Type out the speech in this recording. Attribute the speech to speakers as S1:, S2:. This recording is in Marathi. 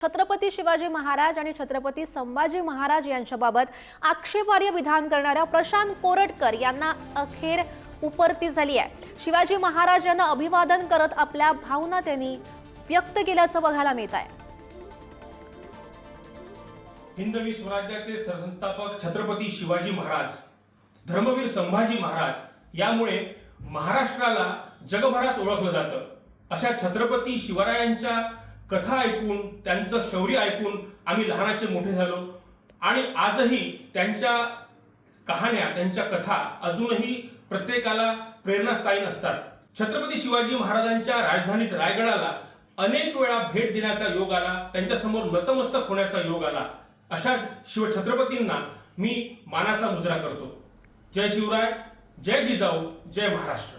S1: छत्रपती शिवाजी महाराज आणि छत्रपती संभाजी महाराज यांच्याबाबत आक्षेपार्ह विधान करणाऱ्या प्रशांत कोरटकर यांना अखेर उपरती झाली आहे। शिवाजी महाराज यांना अभिवादन करत आपल्या भावना त्यांनी व्यक्त केल्याचं बघायला मिळत आहे।
S2: हिंदवी स्वराज्याचे सरसंस्थापक छत्रपती शिवाजी महाराज, धर्मवीर संभाजी महाराज यामुळे महाराष्ट्राला जगभरात ओळखलं जातं। अशा छत्रपती शिवरायांच्या कथा ऐकून, त्यांचं शौर्य ऐकून आम्ही लहानाचे मोठे झालो आणि आजही त्यांच्या कहाण्या, त्यांच्या कथा अजूनही प्रत्येकाला प्रेरणास्थायी असतात। छत्रपती शिवाजी महाराजांच्या राजधानीत रायगडाला अनेक वेळा भेट देण्याचा योग आला, त्यांच्यासमोर नतमस्तक होण्याचा योग आला। अशा शिवछत्रपतींना मी मानाचा मुजरा करतो। जय शिवराय, जय जिजाऊ, जय महाराष्ट्र।